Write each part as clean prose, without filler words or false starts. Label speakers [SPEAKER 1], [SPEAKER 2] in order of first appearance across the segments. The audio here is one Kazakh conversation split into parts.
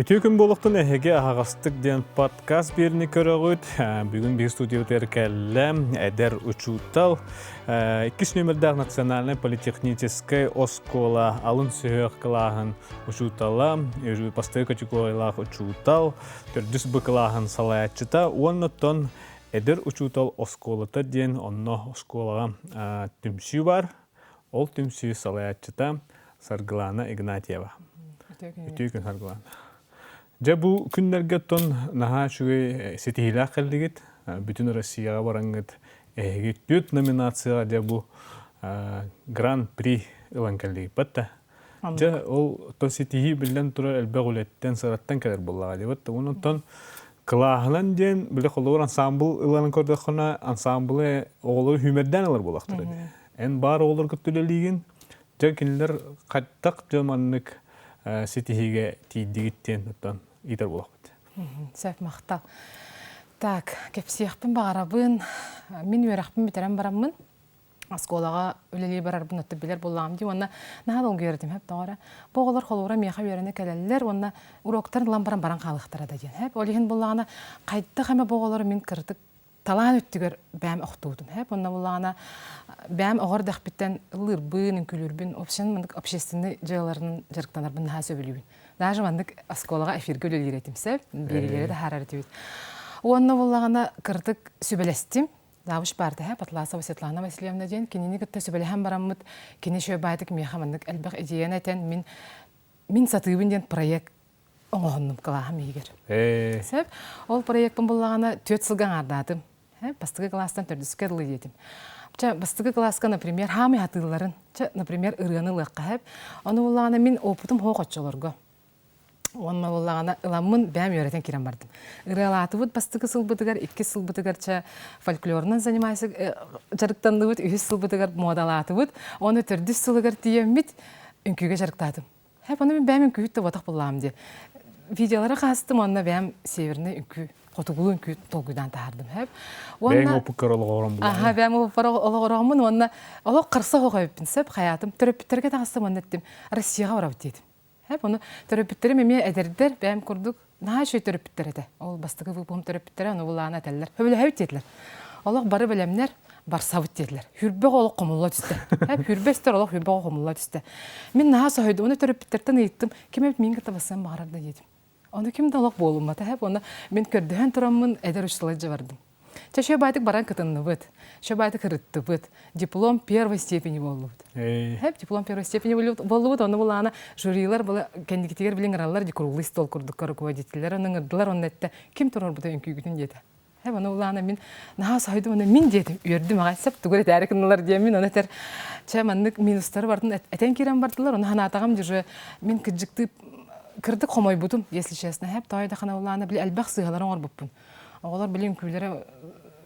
[SPEAKER 1] Үтүү күн болуқтың әхеге ағастық ден подкаст беріні көрігіт. Бүгін бір студиотер кәлі әдер учутал. 2 нөмірдәғ национальный политехническая оскола алын сүйек қылағын учутала, постой категориялақ учутал, түрдіс бұқылағын салаятчыта, оннықтан әдер учутал осколыта ден онны осколаға түмсі бар. Ол түмсі салаятчыта Саргылана Игнатьева. Үтүү күн Саргылана. Жа бұл күндерге тон наға шугай сетихилі ақылдығыт, бүтін Россияға бараңғыт түт номинацияға жа бұл Гран-при ұлан кәлдігіт бәтті. Жа ол тон сетихи білден тұрар әлбәқ үлеттен сараттан кәдір болаға деп бәтті. Оның тон қылағынан ден білі қолуыр ансамбыл ұланын көрдіқына ансамбылы оғылыр хүмерден алыр болақтыр еді. Ән бар оғылыр күттілелігін жа кенілер қаттақ жаманлық сетихиге тейдігіттен ұттан итер болақ бәді.
[SPEAKER 2] Сәп мақтал. Так, кепсияқпын бағарабын, мен өрақпын бетерен барамын. Асколаға өлелей барарбын өтті білер болағым дей, онна наға долғы ердім, әп дағара. Боғылар қолуыра меға өрені кәлелілер, онна уроктарын ламбаран баран қалықтырады ден. Әп, олеген болағына қайтты қаме боғылары мен кірдік талан өттігер бәм оқтудым. Әп, онна болағына бәм оғыр дәқпеттен ұлырбын, үнкілірбін, общественный жайларының жарықтанарбын наға сөбілібін. Даже мандык асколага эфирге өлелер етімсеп, берілері де харар етебет. Онна болағына кірдік сөбелестім. Завуш барды, Патласова Светлана Васильевна ден, кенені күтті сөбелеген барамыд, кені шөй байдық меха мандык әлбәқ идеян әтен мен сатыбын ден проект оңығынным қылағым егер. Сәп, ол проектпен болағына 4 сылған ардадым. Бастығы класстан түрдіске дылы едім. Бастығы класска, например, хамы атыларын, например, ырғаны лыққа. Оны болағына мен опытым хоқатчыларға. Онна болағана ыламын бәм өретен керен бардым. Ыралаты бұд бастығы сылбытығар, 2 сылбытығар фольклорынан занимайсы жарықтанды бұд, 3 сылбытығар модалаты бұд. Оны 4 сылығар тием бит, үнкүйге жарықтадым. Оны мен бәм үнкүйітті батақ болағым де. Видеолары қастым, онна бәм северіне үнкүй, қотығылы үнкүй толғыдан тағардым.
[SPEAKER 1] Бәң опыққар олық орам болағым.
[SPEAKER 2] Бәм опыққар олық орамын, онна олық қырса оға өппін сәп, қаятым. Түріпіттерге тағыстым, онна еттім, Россияға барап дедім. Оны төрөпүттері меме әдердер бәм күрдік, наға шөй төрөпүттер әді. Ол бастығы бұлбығым төрөпүттері, оны бұлағына әтәлілер. Өбілі әуіт деділер. Олық бары білемлер, бар савыт деділер. Хүрбеғ олық қомылла түсті. Хүрбестер олық хүрбеғ қомылла түсті. Мен наға сойды, оны төрөпүттерден еттім. Кем әбіт мен кіті бассан бағарарда дедім. Оны кемді олық болуыматы. Оны мен көрдіген тұрамын әдер ұшылайджы бардым. Шөй байтық баран кытынны бұд, шөй байтық ұрытты бұд, диплом первой степени болу бұд. Диплом первой степени болу бұд, оны болағына жюрилар, кәндікетегер білін ұралар, круглый стол күрдік руководителер, оның ұрдылар, оны әтті, кем тұрыр бұда үнкүйгітін деді. Оны болағына мен наға сайды, оны мен деді, өрдім ағай, сәп түгірет әрікінлар деймін, оны әтер чаманлық минустары бардын, әтен керен бардылар, оны хана атағам жүрі, мен күджікті кірдік қомай бұдым, если честно, тауайда қана болағына білі әлбәқ сығаларын ор бұппын. Оғылар білем көйлері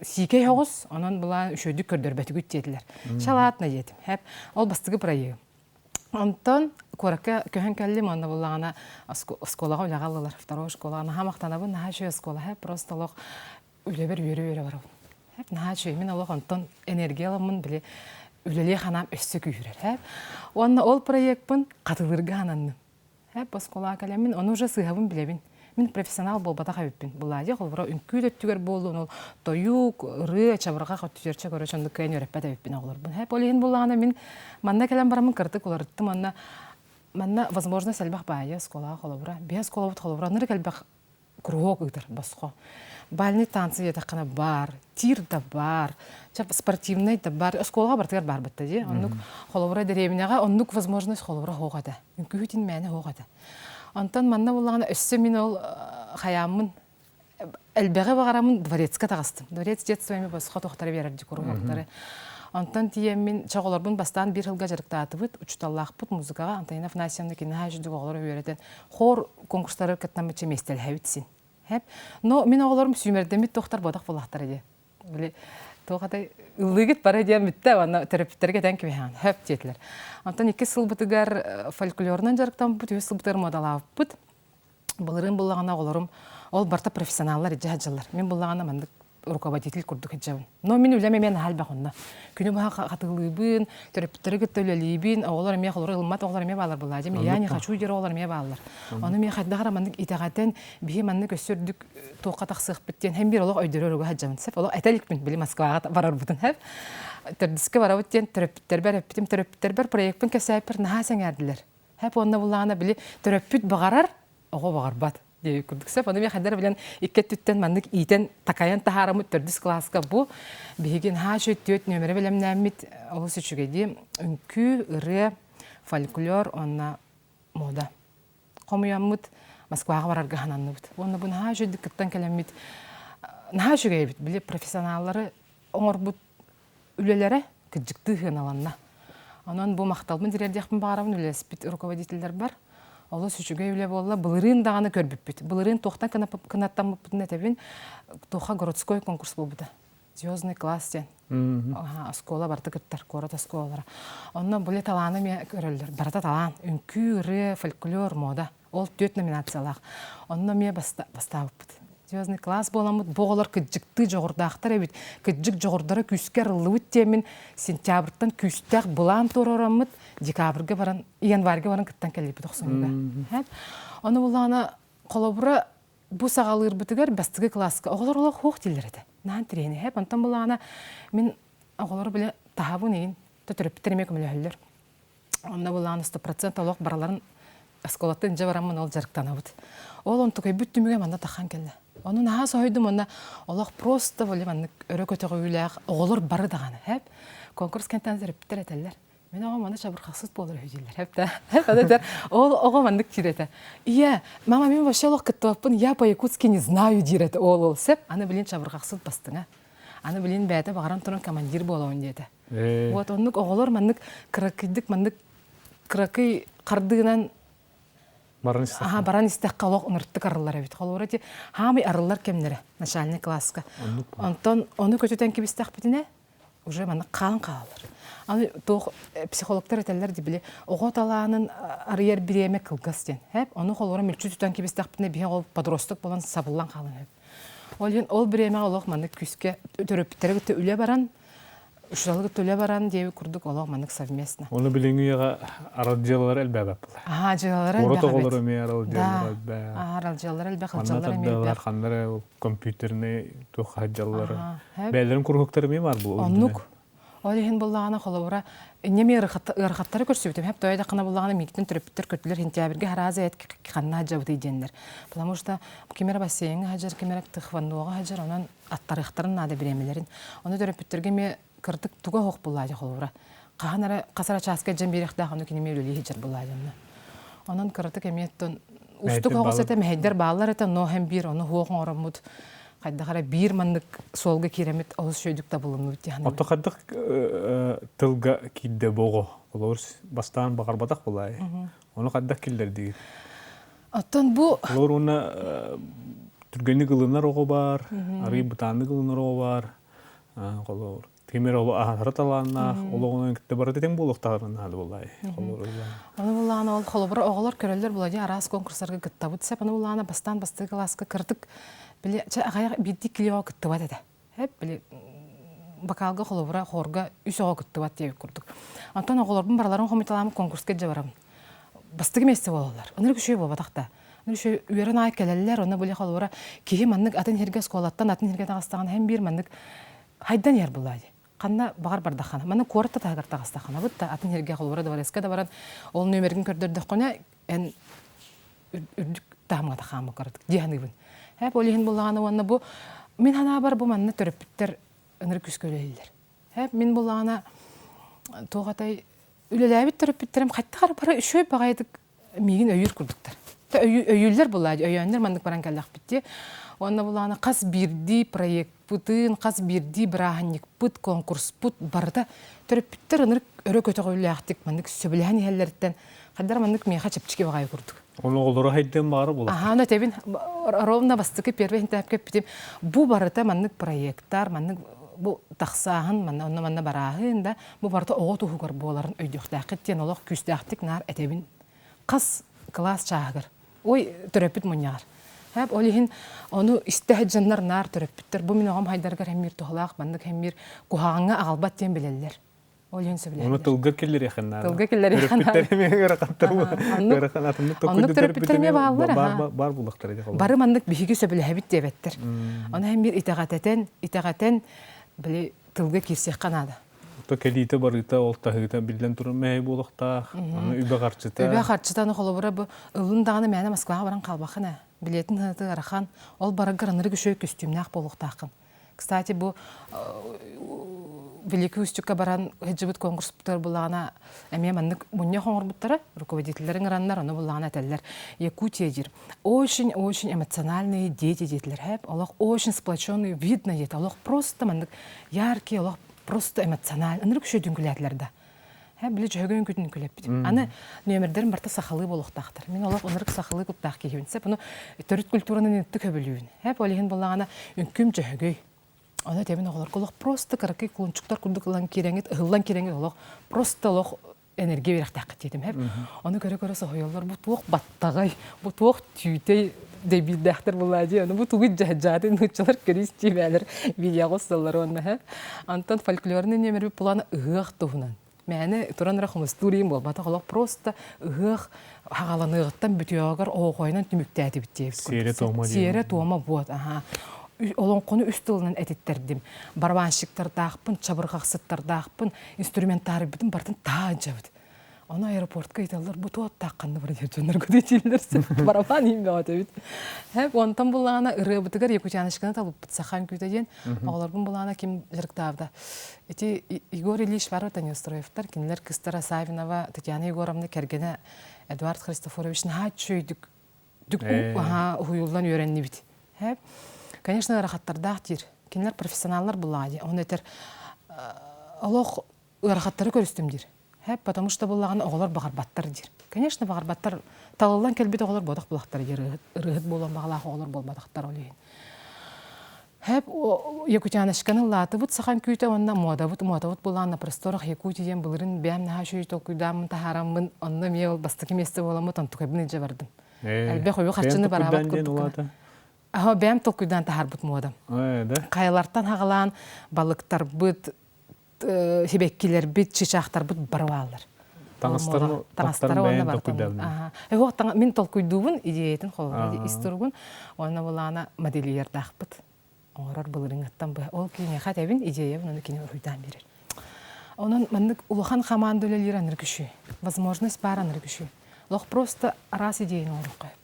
[SPEAKER 2] сикей хоғыз, онын бұла үшөйдік көрдер бәті көттеділер. Шалатына едім. Ол бастығы проегі. Онтан көрікке көхен кәлім, онына бұлағына осколаға өліғалылар. Второй школағына хамақтанабы, наға шөй оскола. Просто олық өлебер өрі барабын. Наға шөй, мен олық онтан энергиялымын біле өлеле қанам өссі күйірер. Онына ол проектпін қатылырға ананным. Осколаға кәлемін, оны уже сығабын білебін. Мен профессионал бол бата қабіппін. Бұлады, қолбыра үнкүй өттігер болуын, ол тойук, ұры, чабырға қоттүйерче көрі чонды көйін өреппәт әбіппін оғылырбын. Олеген болағына мен манна кәлем барамын кірдік, оларытты манна возможно сәлбақ бәйі сколаға қолыбыра. Бе сколабыт қолыбыра, нұры кәлбәқ круғық ұйдыр басқо. Бальный танцы етаққана бар, тир да бар, спортивный да бар, сколаға бартығар бар бітті де. Оннық қолыбыра дәребінеға, оннық возможность қолыбыра хоғады. Үнкүй өтін мәні хоғады. Антон манна болағына өссі мен ол қаямын, әлбәғі бағарамын дворецқа тағыстым. Дворец детствоями басқа тоқтары берерді көрі. Антон тием мен чағыларбын бастан бір жылға жарықта атыбыд, ұчталлақ бұд музыкаға, Антонина Фнасьевна кені жүдік оғылары өйерден хор конкурстары кәттен бітші местел әуітсін. Но мен оғыларым сүймердемет тоқтар бодақ болақтар еді. Тоғадай ұлығыт бара дейін мүтті, оны терапевтерге тән кебеған, хөп детілер. Антон 2 сыл бұтығар фольклорынан жарықтан бұд, 2 сыл бұтығар модалап бұд. Бұлырын бұлағана оғыларым, ол барта профессионаллар, жаджалар. Мен бұлағана мандық руководитель курдук хаджабын. Но мен үләме мен хал бахынна. Күнү баха катылыбын, төрөптөргө төлөлибин, олар мен холор ылмат, олар мен балар булажым. Яни хочу жер олар мен балар. Аны мен хаддагара мандык итагатен бии мандык өсөрдүк тока таксык биттен һәм бир олар өйдөрөргө хаджабын. Сеп олар этеликпин били Москвага барар бутун һәп. Төрдүскө барабыттен төрөптөр бар проектпин кесәпер нахасаң әрдилер. Һәп онна буллагана били төрөппүт багарар, ого багарбат. Күрдіксеп, оны мен қадар білен иккеттіттен мандық итен такаян тахарамыт төрдіс класска бұ бігеген хаш өттіет нөмірі білемнәммит ол сөчігеде үнкі, үрі, фольклор, онна мода. Қомуяммыт Москваға барарға хананны бұд. Оны бұн хаш өттік кіттен кәлеммит хаш өгей бұд. Біле профессионалары оңыр бұд үлелері күджікті ғыналанна. Онын бұл мақталбын дирердияқпын бағарабын үлеспіт руководителер бар. Олы сүчүгө үле болла былырын даганы көрбүппүт. Былырын тохтан канаттамыппытын этебин тоха городской конкурс болбута. Звездный класс ден. Школа барты кыттар, город школалары. Оннан буле таланы ме көрөлдөр. Барата талан, үнкү, ры, фольклор, мода. Ол 4 номинациялар. Оннан ме бастабыппыт. Звездный класс боламыт, боголор кыджыкты жогордактар эбит. Кыджык жогордары күскер ылыбыт темин сентябрьтан күстәк булан торорамыт. Декабрьге баран, январьге баран кыттан келип тохсонга. Аны булана колобура бу сагалыр битигер бастыгы класска. Оголор хок тилдерде. Нан трени хеп антан булана мен оголор биле тахабын ин төтөрүп термек мөлөлөр. Анда булана 100% олок бараларын асколаттан жабарамын ол жарыктанабыт. Ол онтукай бүттүмүгө манда тахан келди. Оны наха сойдум онна олок просто боле маны өрө көтөгө үлак оголор бары даганы хеп конкурс кентен зерптер этелер. Мен ого маны чабыркаксыз болор өйдүлөр хеп да. Хеп ол ого маны кирете. Ия, мама мен вообще олок кыттыппын, я по-якутски не знаю дирете ол сеп, аны билин чабыркаксыз бастыңа. Аны билин бәте багаран туран командир болоон дете. Вот оннук оголор маны кракыдык маны кракый кардыгынан баран истек қалоқ ұныртты қарылар әбет. Қалуыра де, хамы арылар кемнері, начальный класска. Онтон, оны көтетен кебістек бітіне, уже маны қалын қалалар. Аны тоқ психологтар әтелер де біле, оғы талағының арыер біреме қылғас ден. Оны қалуыра мөлчі түтен кебістек бітіне бейін ол подростық болан сабылан қалын әбет. Ол біреме олық маны күске төрөпіттері күтті үле баран, Ушалгы төле баран деби курдук олог манык совместно.
[SPEAKER 1] Оны билиңига аралжалар элбәбәп.
[SPEAKER 2] Жалалар элбәбәп.
[SPEAKER 1] Протоколлары ме аралжалар элбәбәп.
[SPEAKER 2] Аралжалар элбәбәп, хылжалар элбәбәп.
[SPEAKER 1] Хандары компьютерне тухаҗалары. Бәләрен кургыктары ме бар бу?
[SPEAKER 2] Оннук. Олеген буллагана холовра неме ырхаттары көрсөтүп, хеп тойда кына буллагана миктен төрөптөр көтүлөр хентябрге хараза эт канна жабыды дендер. Потому что кемер бассейн хаҗар кемер тыхвандыга хаҗар анан аттарыктарын нада биремелерин. Аны төрөптөргө ме кырдык туга хок буллады холовра. Каханара касара часка жембирехте ханы кинеме үлели хаҗар буллады. Анан кырдык эметтен устук хогосете мехдер баалар эте но хем бир аны хок орамут. Кайдагара бир мандык солга керемет олус шөйдүктө булынып дияны.
[SPEAKER 1] Отокадык тылга кидде бого. Олор бастан багарбатак булай. Оны каддак килдер ди.
[SPEAKER 2] Аттан бу
[SPEAKER 1] олор уна түргөнү кылынар ого бар, ары бутанды кылынар ого бар. Олор темер оло ахараталанна, ологонун китте бар деден булуктарын ады булай. Олор.
[SPEAKER 2] Аны булана ол холобор оголор көрөлөр булади арас конкурсларга кыттабыт сеп аны булана бастан басты класска кырдык. Биле ағай бидди килео кыттыбат эде. Хеп биле бакалга холовра хорга үсөгө кыттыбат деп курдук. Антон оголордун барларын комиталам конкурска жабарам. Бастыгы месте болалар. Аны күшөй болбатакта. Аны күшөй үйрөн ай келелер, аны биле холовра киһи маннык атын херге сколаттан атын херге тагыстаган һәм бир маннык хайдан яр булайды. Канна багар бардахана. Маны корта тагар тагыстагана. Бутта атын херге холовра дворецка да барат. Ол нөмерин көрдөрдө кона эн үрдүк тамга тахамы кырдык. Дияныгын. Хеп олеген буллаганы ванна бу мен хана бар бу манны төрөппүттер ыныр күскөлөйлөр. Хеп мен буллагана тогатай үлеләбит төрөппүттерим кайтта бара үшөй багайдык мигин өйүр курдуктар. Өйүллөр булады, өйөннөр мандык баран келдак битти. Онна буллагана кас бирди проект путын, кас бирди браханник пут конкурс пут барда төрөппүттер ыныр өрө көтөгөйлөктик мандык сөбүләни хәлләрдән каддар мандык меха чепчике багай курдук.
[SPEAKER 1] Оны олора хайден бары була.
[SPEAKER 2] Аны тебин ровно бастыкы первый этапке битим. Бу барыта маннык проекттар, маннык бу таксаһын, манна бараһын да бу барыта ого тугар боларын өйдөктәк тен олох күстәктик нар этебин. Кыз класс чагыр. Ой, төрөпүт муняр. Хәп олиһин оны истәһә жаннар нар төрөппүттер. Бу мин огам хайдаргар хәммир тухлаак, бандык хәммир кухаңга агалбат ден билеллер. Олиһин сөбиләләр.
[SPEAKER 1] Оны тылгыр келлер яханнар.
[SPEAKER 2] Тылгыр келлер яханнар.
[SPEAKER 1] Төрөппүттер эме гаракаттар. Гараканатымны токуйду төрөппүттер бар булактар дип.
[SPEAKER 2] Бары мандык биһиги сөбиләһәбит дебеттер. Аны хәммир итагатен биле тылгы кирсек канады.
[SPEAKER 1] То келите барыта олтаһыта билден турун мәй булакта. Аны үбә гарчыта.
[SPEAKER 2] Үбә гарчытаны холобура бу ылын даганы мәне Москвага баран калбахына. Билетин хаты арахан ол барагыр аныры күшөй костюмнак болуктакын. Кстати, бу Великий Устюгка баран хеджибит конкурстар булагана эме мандык мунья хоңорбуттары руководительлерин раннар аны булагана теллер. Якутия жир. Очень эмоциональные дети детлер хэп. Аллах очень сплоченный, видно ет. Аллах просто мандык яркий, Аллах просто эмоциональный. Аныры күшөй дүнгүләтләрдә. Һәм биле җөгөн күтүн күләп бит. Аны нөмердән барта сахалы болуктактыр. Мин Аллах онырык сахалы куттак кийүнсә, буны төрөт культураны нетте көбөлүн. Һәп олиһин булагана үнкүм җөгөй. Ана темин оғылар қолық просто қарақай құлынчықтар күрдік ылан кереңет олық просто олық энергия берек тақыт етім. Оны көрі соғыялар бұл туық баттағай, бұл туық түйтей дебилдәқтір бұлады. Оны бұл туғы жады нүтчалар көрістей бәлір видео қосылар оны. Антон фольклорының немер бұл бұланы ұғық тұғынан. Мәні тұран рақым историяым бол. Бата қолық просто ұғық хағаланы ұғыттан бүтеуағар оғойнан түміктәді біттейіп. Сері тома бұд. Олон қоны үстілінен әтеттердім. Барбаншықтар дақпын, чабырғақсыттар дақпын, инструментары бітім бартын таан жабыды. Оны аэропортқа еталар, бұ туат таққанды бір ержонлар көді етелдерсі. Барабан емге өті біт. Онтан бұлағана ұры бұтығар Якутянышқаны талып бұтсақан көйтеден. Оғыларбын бұлағана кем жырықтавды. Эти Игорь Ильич Варвата не устроевтар. Кенлер Кыстара Савинова, Татьяна Егоровна кергені Эдуард Христофоровичін хатчой дүк ұйылдан өренні біт. Конечно, рахаттардақ дир. Кенлер профессионаллар бұлады. Он етер олық рахаттары көрістім дир. Потому что бұлағаны оғылар бағарбаттар дир. Конечно, бағарбаттар талылан келбет оғылар бодақ бұлақтар дир. Рығыт болан бағалақ оғылар болмадақтар олейін. Якутянышқаны латы бұд сақан күйті онна модавыд бұлағына просторық Якутиен бұлырын бәм наға шөй толкүйдамын, тахарамын, онна ме ол бастықы месті боламы тантықабын еже бардым. Әлбе қойы қачыны барабат көрдік. Бәм толкүйдан тахар бұд модам. Қайлартан хағалан балықтар бұд, хебеккелер бұд, чечақтар бұд баруалар. Таңыстарын бәйін толкүйдабын. Мен толкүйдуын идеятын қолырады исторгун, оны болағына моделиер дақ бұд. Оңырар бұлырың аттан бұй. Ол кейіне қат әбін идея бұны кейіне ұйдан берер. Оның мәндік ұлыған қаманды өлелер аныр күші. Возможность бар аныр күші. Лоқ просто раз идеяны орық қойып.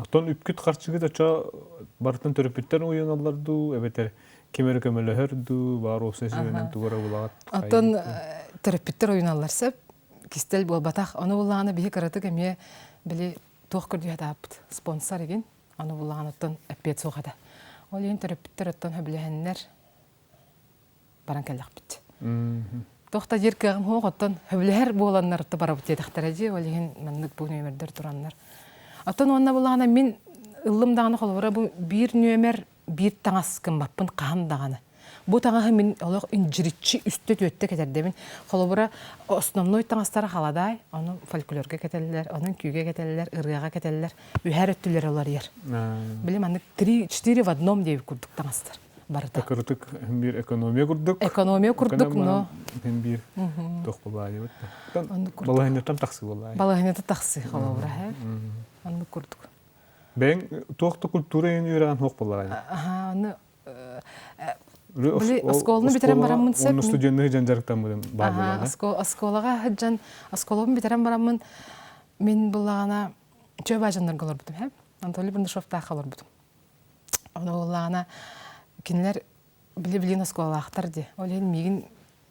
[SPEAKER 1] Тон үпкүт қарчыгы да бартын төрөпүттер уяналарды, әбетер кемері көмелі бар осы сөйінен туғара бұлағат.
[SPEAKER 2] Тон төрөпүттер уяналарсы, кистел бол батақ, оны бұлағаны бейі қараты кәме білі тоқ көрді әдапыд спонсор еген, оны бұлағаны тон әппет соғады. Ол ең төрөпүттер оттон хөбілігенлер баран кәліқ бітті. Тоқта жер кәғым хоқ оттон хөбілігер боланларды бара бұт едіқтер әде, ол ең мәндік бұл нөмірдер тұранлар. Атын онна булағана мен ылымдағаны қолуыра бұл бір нөмер бір таңаскын баппын қағандағаны. Бұл таңағы мен олық үнжірітші үсті төтті кетердемін. Қолуыра основной таңастары қаладай, оны фольклорға кетелілер, оның күйге кетелілер, ырғаға кетелілер, үйәр өттілер олар ер. Білем, аны 3-4 в одном дейіп күрдік таңастар.
[SPEAKER 1] Такырытык бір экономия күрдік.
[SPEAKER 2] Экономия күрдік, но...
[SPEAKER 1] Bir toq bulay. Balahynatan taqsı bulay.
[SPEAKER 2] Balahynatan taqsı qalawra ha. Anı kurduk.
[SPEAKER 1] Ben toqta kulturayın öğrenen hoq bulay.
[SPEAKER 2] Aha, onu Били осколны битерен барамын сеп.
[SPEAKER 1] Оны студентны жанжарыктан булам бар булам.
[SPEAKER 2] Осколага хаджан, осколын битерен барамын. Мен булагана чөбә жандар голар бутум, һәм. Анатолий Бендышевта халар бутум. Аны булагана кинләр били осколахтар ди. Олен мигин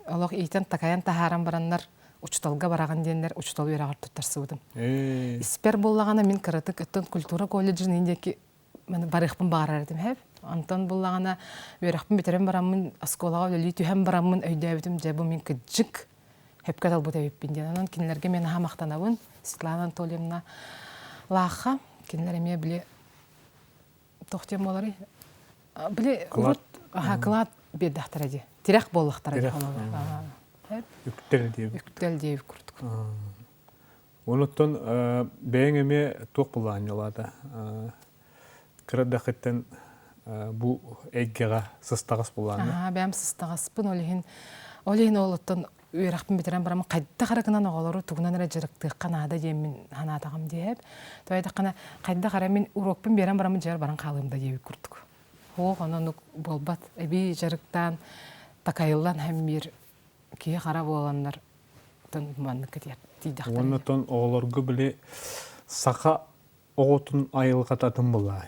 [SPEAKER 2] Аллах ийтен такаян тахаран бараннар учталга бараган дендер учтал берагар туттарсы бутум. Испер буллагана мен каратык өттөн культура колледжин индеки мен барыхпын багарар дим, һәм. Антон буллагана берахпын битерен барамын, осколага өлі түһәм барамын өйдәбитим, жабы мен кыжык хеп катал бутабиппин ден. Анан кинлерге мен хамактанабын, Светлана Анатольевна лаха, кинлереме биле тохтем болары. Биле урут, клад бедахтаради. Тирак боллахтаради.
[SPEAKER 1] Үктел дип.
[SPEAKER 2] Үктел дип курдук.
[SPEAKER 1] Онуттан бәйін әме тоқ бұлан елады. Кірдіқеттен бұл әйгеға сыстағыз бұланы.
[SPEAKER 2] Бәйім сыстағаспын, олейін олыттан үйрақпын бетерен барамын, қайда қарағынан оғалары тұғынан әрі жырықты қанада емін ханатағым дейіп. Тойда қайда қара мен урокпын берен барамын жар баран қалымда ебі күрдік. Ол ғана болбат, әбей жырықтан, такайылдан әмір кей қара болғандар тұнманны кетер.
[SPEAKER 1] Онуттан оғаларғы біле сақа оғытын айылға татын бұлай.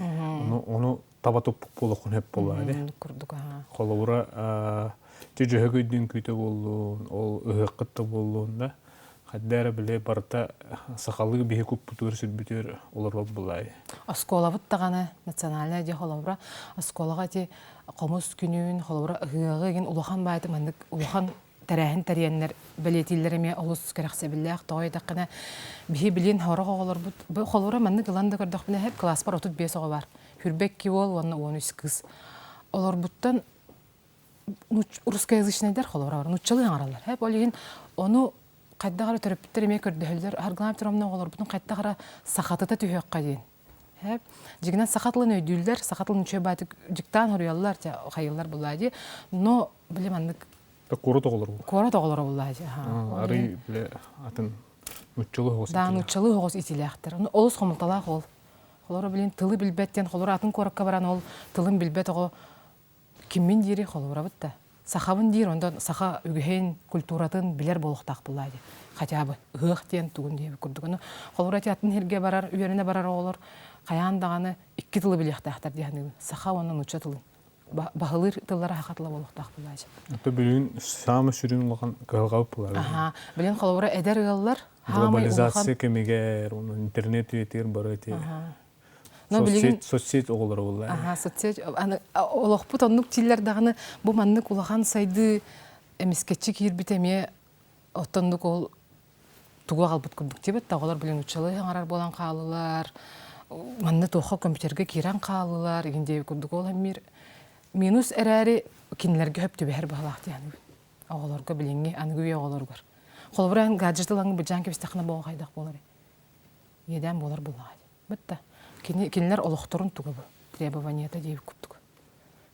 [SPEAKER 1] Оны табатып болуқын хеп бұлай.
[SPEAKER 2] Күрдік.
[SPEAKER 1] Қолауыра тежігі көйдің көйті болуын, ол үхі қытты болуын да. Қаддәрі біле барыта сақалығы бейі көп бұтыр сүрбітер олар бұлай.
[SPEAKER 2] Оскола бұттағаны национальная де қолауыра. Осколаға де қомыз күнін қолауыра ұғығы еген ұлақан байды мәндік ұлақан тәрәхін тәрейенлер білетейлеріме олыс керексе біләқ тойдақына бейі білен хорақ оғылар бұд. Бұл қолауыра мәндік ұланды көрдіқ біле әп класс бар 35 оғы бар. Хүрбек ке ол, оны 13 қыз. Олар бұттан русскоязычныйдар қолауыра бар. Нұтчылы аңаралар. Әп олеген оны қайдағары төріпіттер еме көрдіхілдер. Арғынап тұрамына олар бұтын қайдағары сақатыта түйеққа дейін. Жігінен сақатылын өйділдер, сақатылын үші бәті жіктан ұриялар, қайылар бұлайды. Но білем андық
[SPEAKER 1] Қоры тоғылар бұл.
[SPEAKER 2] Қоры тоғылар бұлайды.
[SPEAKER 1] Ары біле атын нүтчілі хоғыз.
[SPEAKER 2] Да, нүтчілі хоғыз итіліяқтыр. Олыс қомылталақ ол. Қолары білен тылы білбеттен, қолары атын қорыққа баран ол тылын білбет оғы кіммен дейірі қолары бұтта. Сақабын дейір, онда сақа үгіхен культуратын білер болуқтақ бұлайды. Қатябы ұғық ден түгін дейбі күрдігіні. Қолары атын herге барар, үйеріне барар олар. Қаяндағаны 2 тылы біліқтақтар дейін. Сақа оның нүтчі тылын. Бағылыр тыллары хақатылы болуқтақ бұлайды.
[SPEAKER 1] Әті білін самы сүрін олған ғалғауып бұлар.
[SPEAKER 2] Білен қолары әдер ғалылар.
[SPEAKER 1] Глобализация кемегер, интернет өйтер бар өте. Соцсет оғылар олар.
[SPEAKER 2] Соцсет. Олық бұт онық тиллердағыны бұл маннық улахан сайды әмескетчі кейірбітеме оттандық ол туға қалбыт күрдік дебет. Оғылар білен ұчалы ғарар болан қалылар. Манны тоққа компьютерге керен қалылар. Егенде күрдік ол әмір. Минус әрәрі кенілерге хөпті бәр бағалақ дейін. Оғыларға біленге әңгі оғыларғар. Қолыбыран гаджетылаңы бір жаң кебістіқіна болға қайдақ болар. Еден болар болағайды. Бітті. Кенілер олықтырын тұғы бұл. Требованиета дейіп күптігі.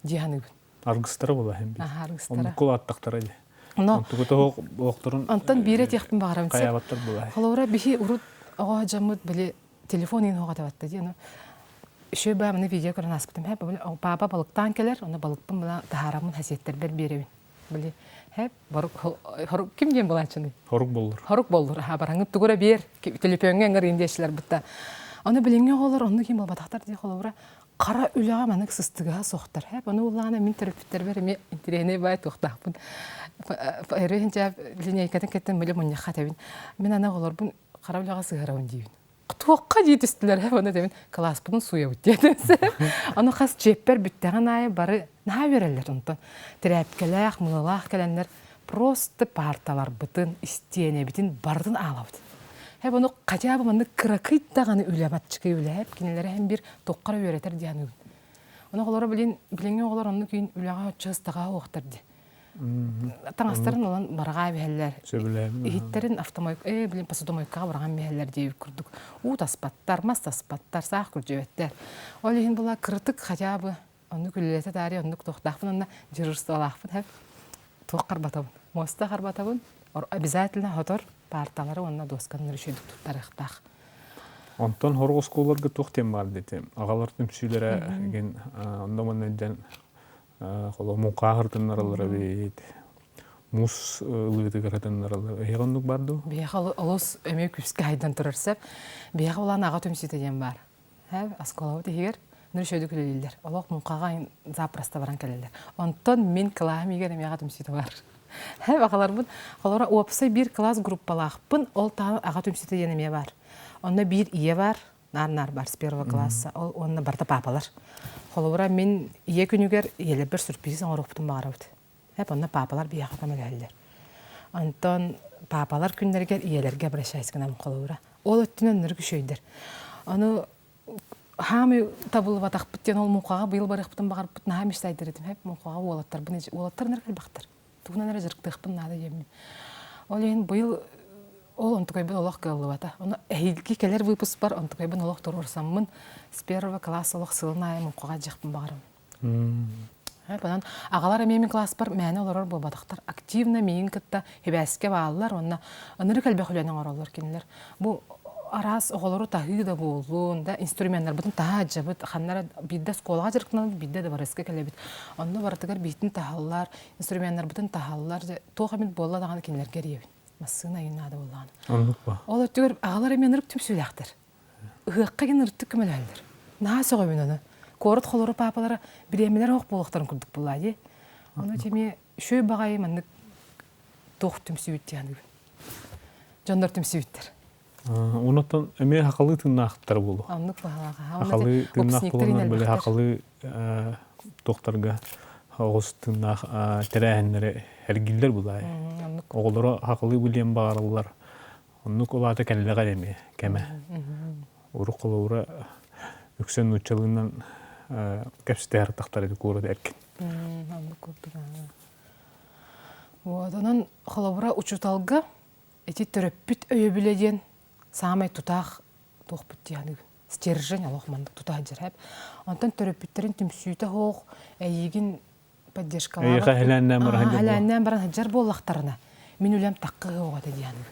[SPEAKER 2] Дейіні бұл.
[SPEAKER 1] Арғыстары бола әм бейді.
[SPEAKER 2] Арғыстары.
[SPEAKER 1] Оны құл аттақтары де. Тұғыты олықтырын
[SPEAKER 2] Антан бейрет еқпін бағарам.
[SPEAKER 1] Қаябаттар бола.
[SPEAKER 2] Қолыбыра бейі ұрыт оға жамыд біле телефон ең оға табатты дейін. Үші бәміні видео көрін аспытым. Папа балықтан келер, оны балықпын бұла тахарамын хәсеттер бәр береуін. Біле, хорық кім ден боланшыны?
[SPEAKER 1] Хорық болыр.
[SPEAKER 2] Хорық болыр. Бараңып түгіре бер, телефонға әңгір ендешілер бұтта. Оны біліңе олар, оны кем бол батақтар дей қолауыра. Қара үліға мәнік сыстыға соқтар. Оны олағына мен түріпіттер бәр, мен интерене бай тоқтақпын. Әрейін жап, линейкатын кеттен мүлі мұнне қатабын. Мен ана олар бұн қара үліға сығырауын дейін. Туаққа дейт үстілер, оны деймін, класс бұның суя өттеді. Оны қас жеппер бүттіған айы бары наға берелер ұнтын. Тірәпкеләқ, мұлылақ кәләнлер просто парталар бұтын, істене бітін бардың алауды. Оны қачабы мұнды қырақыйттағаны үләмат чықы үләп, кенелері әм бір тоққара өретер дейін. Оны қолары біліңе олар оны кейін үләға өтчіғыстаға оқтар де. Таңастарын олан бараға бәлілер. Ихиттерін білін посудомойкаға бараған бәлілер дейіп күрдік. Уыт аспаттар, маст аспаттар, сақ күржебеттер. Ол ең бұла қыртық қачабы, оны күлілеті дәрі, оны тоқтақпын, оны жырырсты олақпын. Тоқ қарбатабын. Моста қарбатабын. Обязательно хотор парталары онына досканын үшедік тұттарықтақ.
[SPEAKER 1] Онтан хорғыз қоларға тоқтен бар деді. Ағалардың сүйлері онда мұнайдан мұқа ғырдың аралары бейді. Мұс ұлыды ғырдың аралары. Еғандық барды?
[SPEAKER 2] Бейға ұлыс өме күпске айдан тұрырсап, бейға олан аға төмсетеден бар. Асколауы дегер, нүр шөйді күлелелер. Олық мұқаға запраста баран кәлелер. Онтан мен кылағым егер әме аға төмсеті бар. Ағалар бұн, олара опсай бір класс группалақпын, ол тағы аға төмсетеден әме бар. Онда бір ие бар, нар бар, с первого класса. Онда барда папалар. Холовра мен ие күнігер елі бір сүрпризін орықпытын бағарауды. Онда папалар бияға көмелелер. Онтан папалар күндергер иелерге бір шайсығынам холовра. Ол өттінен нүргі шөйдер. Оны хамы табылы батақпыттен ол мұқаға бұйыл барықпытын бағарыппытын хамыш сайдыр едім. Мұқаға олаттар нәргіл бақтар. Туғынан әрі жырықтықпын нады емін. Ол ең бұйыл Ол онтукайбын олох кыллыбата. Оны эхилки келер выпуск бар, онтукайбын олох турурсаммын с 1 класс олох сылына мукуга жакпын багырым. Бынан агалар эмемин класс бар, мәне олорор болбадыктар. Активно мейин кытта хебәскә баалар, онна ыныры кәлбә хүләнең ораллар кинилер. Бу арас оголору тахы да болуун, да инструменттар бутун таа жабыт, ханнара бидде сколага жыркынан бидде да барыска келебит. Онда бартыгар битин тахаллар, инструменттар бутун тахаллар, тоохамит болла даган кинилер керебит. Масына инада болланы.
[SPEAKER 1] Оннукпа.
[SPEAKER 2] Ол өттүгөр агалар эмен ырып түмсүләктер. Ыгыкка ген ырыттык көмөлөлдөр. Наа сөгөбүн аны. Корот холору папалары биремелер ок болуктарын курдук буллады. Аны теме шөй багай мандык тох түмсүбүт яны. Жондар түмсүбүттер.
[SPEAKER 1] Онотон эме хакылы тыннактар болу.
[SPEAKER 2] Аннык багага.
[SPEAKER 1] Хакылы тыннак болуна беле хакылы доктарга Оғыз тыннақ тәрәһеннері әргілдер бұлай. Оғылары хақылы білен бағарылар. Оннық олаты кәліліға деме, кәмә. Ұрық қолауыра үксен ұтчалығынан кәпсіті әртақтар еді көрді әркен.
[SPEAKER 2] Онан қолауыра ұчуталға әті түріппіт өйе біледен самай тұтақ тоқпыт дияны. Стержен алоқмандық тұтақ жыр әп. Онтан түріппіттерін түмсүйті хоқ әйегін поддержкалар. Хәләннән баран хаджар боллақтарына. Мен үләм таққығы оғады дияны.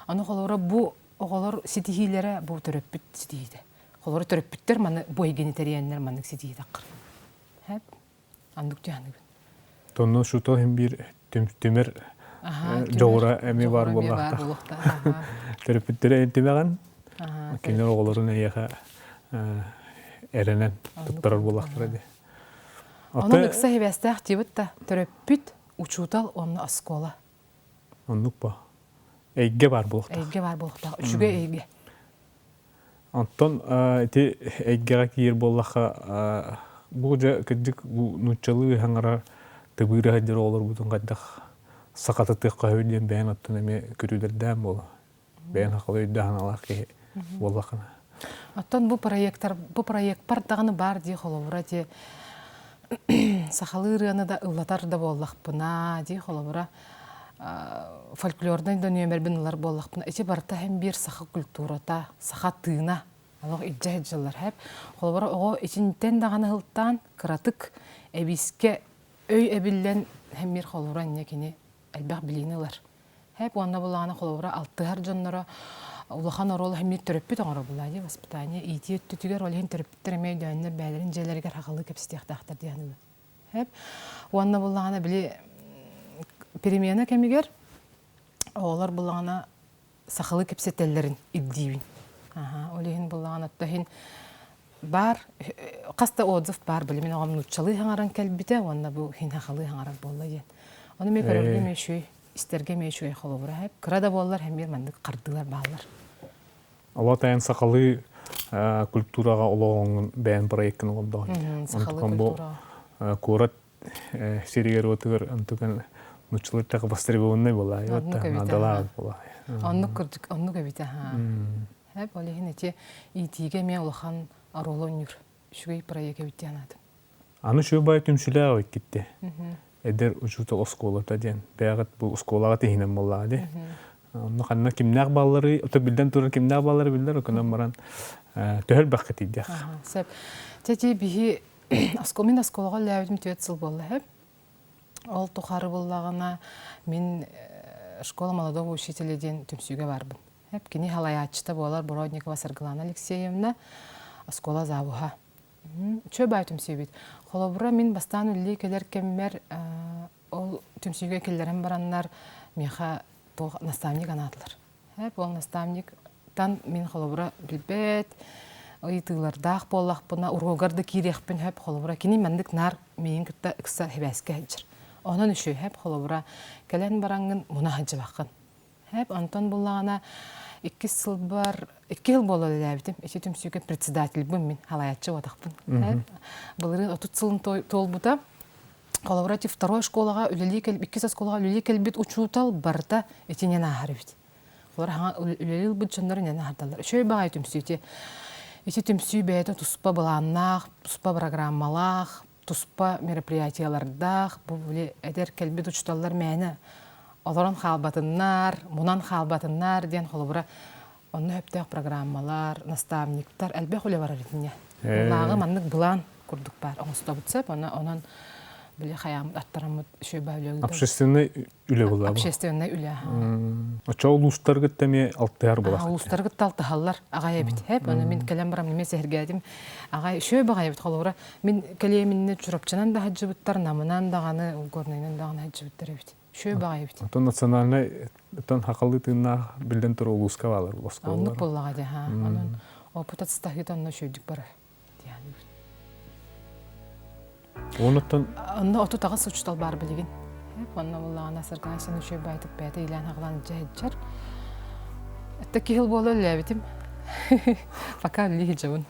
[SPEAKER 2] Аны қолауыра бұ оғалар сетихилері бұ түріппіт сетихиді. Қолауыра түріппіттер маны бойгенитариянлер мандық сетихи таққыр. Әп, андық дияны.
[SPEAKER 1] Тонны шутал hem bir tümür жоғыра әме бар боллақта. Түріппіттері әнтімеған, кенер оғаларын әйеға әрінен тұттарар боллақтыр әді.
[SPEAKER 2] Onun ıksa hevestaq tibittä töröppüt uçutal onu askola.
[SPEAKER 1] Onlukpa. Eyge var bulukta.
[SPEAKER 2] Eyge var bulukta. Üçüge eyge.
[SPEAKER 1] Anton eti eygeğa kiyir bollaqa buca kıcık bu nutçalı hangara tıbırı hadir olur butun qaddaq saqatıtıq qahüdyen beyan attın eme körülerden bolu. Beyan haqalı öddahan alaq ki bollaqına.
[SPEAKER 2] Anton bu proyekt partağını бар diye xolovura diye Сахалырыны да ыллатар да боллақпына, дей қолабыра фольклордан да нөмербін ұлар боллақпына. Эти барта hem bir саха культурата, саха тыына, алақ иджа жылар хәп. Қолабыра оғы ичинтен дағаны ғылттан кыратык әбиске өй әбіллен hem bir қолабыра некені әлбәқ білейіні ұлар. Хәп, онда болағаны қолабыра алтығар жонлары улахан орол hem bir төрөппіт оңыры болады, воспитание, ити өттүтігер олеген төрөппіттер әмей дәйінлер бәлерін жәлергер хақылы кәпістияқтақтар дейіні. Хәп, онда болағаны біле перемена кәмегер, олар болағаны сақылы кәпсеттелерін иддейбін. Олеген болағаны оттахин бар, қаста отзыв бар, білі мен оғамын ұтчалы хаңаран кәлбіте, онда бұл хин хақылы хаңаран болды. Оны мен көрілі мешүй, истерге мешүй қолы бұра хәп. Қырада болалар, hem bir мәндік қардылар бағалар.
[SPEAKER 1] Ала тайын сақалы культураға олағыңын бәйін проекттің олымдағы.
[SPEAKER 2] Сақалы культураға.
[SPEAKER 1] Көрат серігер өтігір ұнтыған нұтчылыр тәқі бастыры болынай болай.
[SPEAKER 2] Онны күрдік, онны көбейті. Әп, олеген әте итиге мен олақан аролон үр. Шүгей проект өбейті анады.
[SPEAKER 1] Аны шөй бай түмшілі ауыт кетті. Эдер учута осколата ден. Бәғыт бұл осколаға тегінен болады. Оны қанына кімнәқ баллары, өті білден тұрын кімнәқ баллары білдер, өкінен баран төхіл бәққет едек.
[SPEAKER 2] Сәп, тәте бігі мен осколаға ләуітім түйет сыл болды, әп. Ол тұқары болағына мен школа молодого учителеден түмсүйге барбын. Әп, кені халаятчыта болар Бородникова Саргалана Алексеевна оскола завуға. Чөй бай түмсүй бейт. Холобыра мен бастан үлі келер кеммер ол түмсүйге келерін бараннар меха наставник анатлар. Ол наставниктан мен холобыра білбет, ұйтылардақ боллақпына, ұрғығарды кейрекпін холобыра. Кені мәндік нар мейін күтті үкса хебәске әджір. Онын үші холобыра келен бараңын мұна хаджы бақын. Антон болағына 2 жыл бар, 2 жыл болды дәбітім. Эти түмсүйге председатель бұн мен, халаятчы отақпын. Бұлырын 30 жылын тол бұта. Коллаборатив второй школаға үлелі кәлбет, 2 школаға үлелі кәлбет учутал барда эти нені ағары бет. Олар үлелі бұд жындары нені ағардалар. Шөй бағай түмсүйте. Эти түмсүй бәйті тұспа бұланнақ, тұспа программалақ, тұспа мероприятиялардақ, бұл әдер кәлбет учуталар мәні олорон халбатыннар, мунан халбатыннар ден холбура онны хөптөк программалар, наставниктар әлбәк үле бар ритине. Лагы маннык булан курдук бар. Оңсто бутсап, онан биле хаямыт аттарамыт шөбәлөгү.
[SPEAKER 1] Общественный үле була.
[SPEAKER 2] Общественный үле.
[SPEAKER 1] Ача улустар гыттами алтыяр була.
[SPEAKER 2] Улустар гытталтыхаллар агай бит. Хеп, аны мин келем барам неме сергәдим. Агай шөбәгай бит холбура. Мин келеминне чурапчанан да хаҗыбыттар, намынан даганы, горнайнан даганы хаҗыбыттар бит. Шөбәгай бит.
[SPEAKER 1] Ото национальный тон хакылы тына билден тур улуска балар.
[SPEAKER 2] Онны буллага да, ха. Анын опыт стахитан шөдик бар.
[SPEAKER 1] Онуттан
[SPEAKER 2] онны оту тагы сучтал бар билген. Онны буллаган асырган сен шөбә айтып бәйте илән хаглан җәҗәр. Этте кил болы ләбитим. Пока лиги җавын.